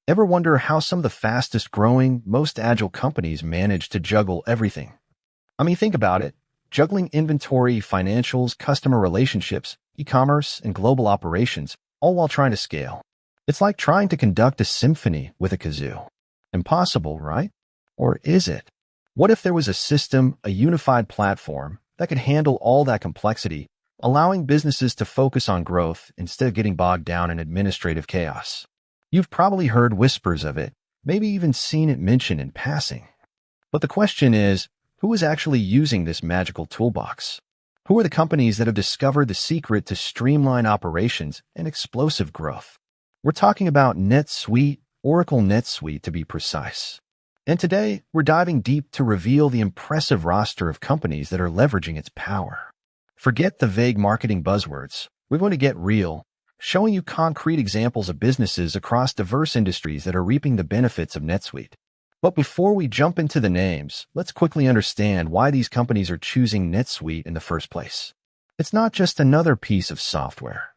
Ever wonder how some of the fastest growing, most agile companies manage to juggle everything? I mean, think about it. Juggling inventory, financials, customer relationships, e-commerce, and global operations, all while trying to scale. It's like trying to conduct a symphony with a kazoo. Impossible, right? Or is it? What if there was a system, a unified platform, that could handle all that complexity, allowing businesses to focus on growth instead of getting bogged down in administrative chaos? You've probably heard whispers of it, maybe even seen it mentioned in passing. But the question is, who is actually using this magical toolbox? Who are the companies that have discovered the secret to streamline operations and explosive growth? We're talking about NetSuite, Oracle NetSuite to be precise. And today, we're diving deep to reveal the impressive roster of companies that are leveraging its power. Forget the vague marketing buzzwords. We're going to get real, showing you concrete examples of businesses across diverse industries that are reaping the benefits of NetSuite. But before we jump into the names, let's quickly understand why these companies are choosing NetSuite in the first place. It's not just another piece of software.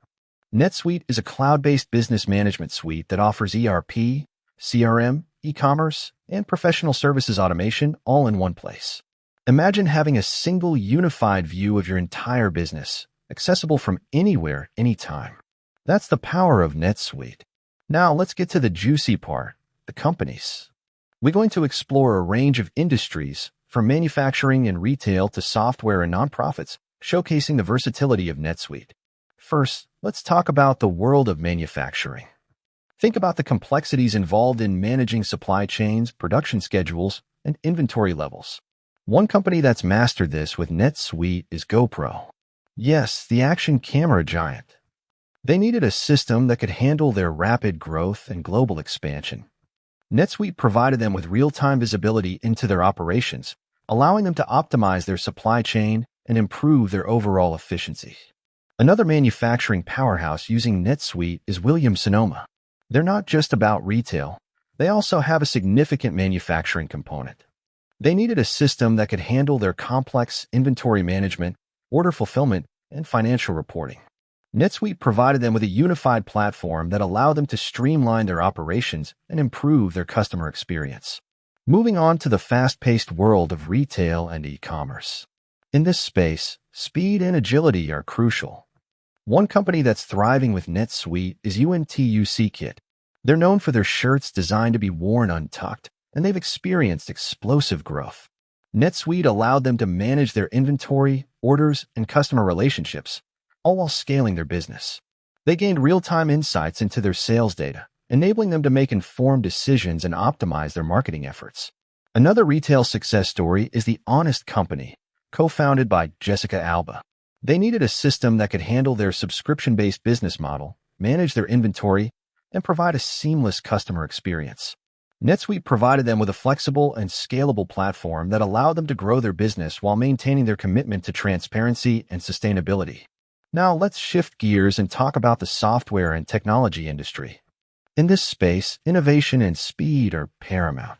NetSuite is a cloud-based business management suite that offers ERP, CRM, e-commerce, and professional services automation all in one place. Imagine having a single unified view of your entire business, accessible from anywhere, anytime. That's the power of NetSuite. Now let's get to the juicy part, the companies. We're going to explore a range of industries, from manufacturing and retail to software and nonprofits, showcasing the versatility of NetSuite. First, let's talk about the world of manufacturing. Think about the complexities involved in managing supply chains, production schedules, and inventory levels. One company that's mastered this with NetSuite is GoPro. Yes, the action camera giant. They needed a system that could handle their rapid growth and global expansion. NetSuite provided them with real-time visibility into their operations, allowing them to optimize their supply chain and improve their overall efficiency. Another manufacturing powerhouse using NetSuite is Williams-Sonoma. They're not just about retail. They also have a significant manufacturing component. They needed a system that could handle their complex inventory management, order fulfillment, and financial reporting. NetSuite provided them with a unified platform that allowed them to streamline their operations and improve their customer experience. Moving on to the fast-paced world of retail and e-commerce. In this space, speed and agility are crucial. One company that's thriving with NetSuite is UNTUC. They're known for their shirts designed to be worn untucked, and they've experienced explosive growth. NetSuite allowed them to manage their inventory, orders, and customer relationships, all while scaling their business. They gained real-time insights into their sales data, enabling them to make informed decisions and optimize their marketing efforts. Another retail success story is the Honest Company, co-founded by Jessica Alba. They needed a system that could handle their subscription-based business model, manage their inventory, and provide a seamless customer experience. NetSuite provided them with a flexible and scalable platform that allowed them to grow their business while maintaining their commitment to transparency and sustainability. Now let's shift gears and talk about the software and technology industry. In this space, innovation and speed are paramount.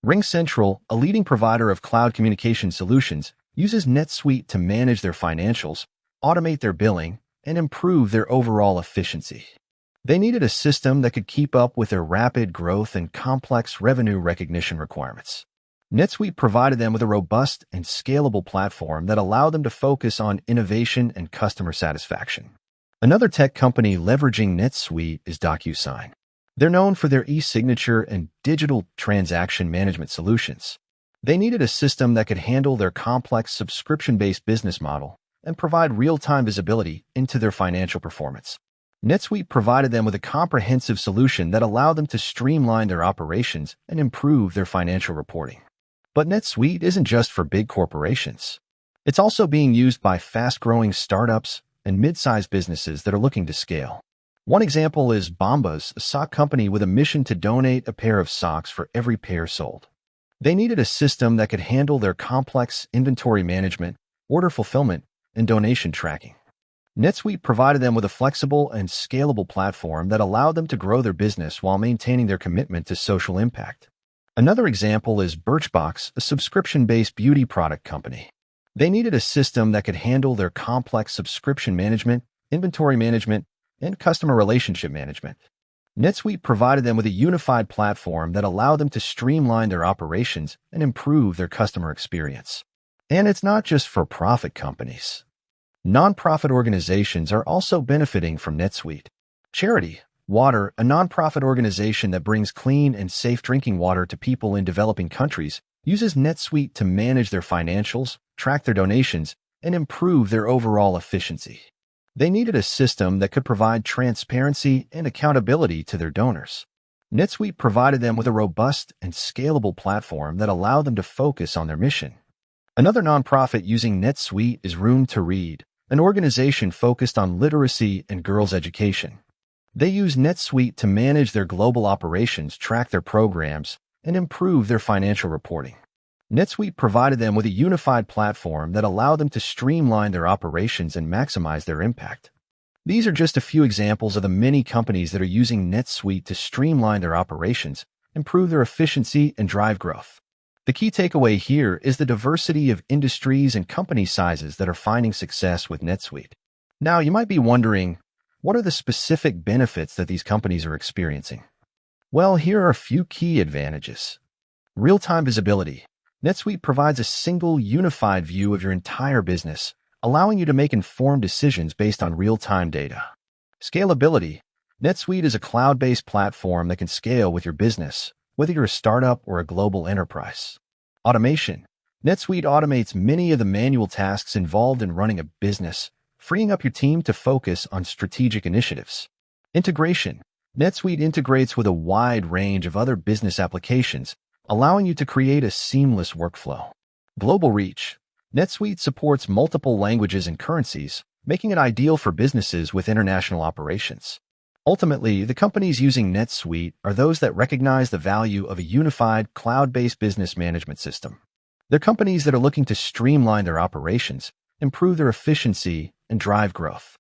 RingCentral, a leading provider of cloud communication solutions, uses NetSuite to manage their financials, automate their billing, and improve their overall efficiency. They needed a system that could keep up with their rapid growth and complex revenue recognition requirements. NetSuite provided them with a robust and scalable platform that allowed them to focus on innovation and customer satisfaction. Another tech company leveraging NetSuite is DocuSign. They're known for their e-signature and digital transaction management solutions. They needed a system that could handle their complex subscription-based business model and provide real-time visibility into their financial performance. NetSuite provided them with a comprehensive solution that allowed them to streamline their operations and improve their financial reporting. But NetSuite isn't just for big corporations. It's also being used by fast-growing startups and mid-sized businesses that are looking to scale. One example is Bombas, a sock company with a mission to donate a pair of socks for every pair sold. They needed a system that could handle their complex inventory management, order fulfillment, and donation tracking. NetSuite provided them with a flexible and scalable platform that allowed them to grow their business while maintaining their commitment to social impact. Another example is Birchbox, a subscription-based beauty product company. They needed a system that could handle their complex subscription management, inventory management, and customer relationship management. NetSuite provided them with a unified platform that allowed them to streamline their operations and improve their customer experience. And it's not just for profit companies. Nonprofit organizations are also benefiting from NetSuite. Charity Water, a nonprofit organization that brings clean and safe drinking water to people in developing countries, uses NetSuite to manage their financials, track their donations, and improve their overall efficiency. They needed a system that could provide transparency and accountability to their donors. NetSuite provided them with a robust and scalable platform that allowed them to focus on their mission. Another nonprofit using NetSuite is Room to Read, an organization focused on literacy and girls' education. They use NetSuite to manage their global operations, track their programs, and improve their financial reporting. NetSuite provided them with a unified platform that allowed them to streamline their operations and maximize their impact. These are just a few examples of the many companies that are using NetSuite to streamline their operations, improve their efficiency, and drive growth. The key takeaway here is the diversity of industries and company sizes that are finding success with NetSuite. Now, you might be wondering, what are the specific benefits that these companies are experiencing? Well, here are a few key advantages. Real-time visibility. NetSuite provides a single, unified view of your entire business, allowing you to make informed decisions based on real-time data. Scalability. NetSuite is a cloud-based platform that can scale with your business, whether you're a startup or a global enterprise. Automation. NetSuite automates many of the manual tasks involved in running a business, freeing up your team to focus on strategic initiatives. Integration. NetSuite integrates with a wide range of other business applications, allowing you to create a seamless workflow. Global reach. NetSuite supports multiple languages and currencies, making it ideal for businesses with international operations. Ultimately, the companies using NetSuite are those that recognize the value of a unified, cloud-based business management system. They're companies that are looking to streamline their operations, improve their efficiency, and drive growth.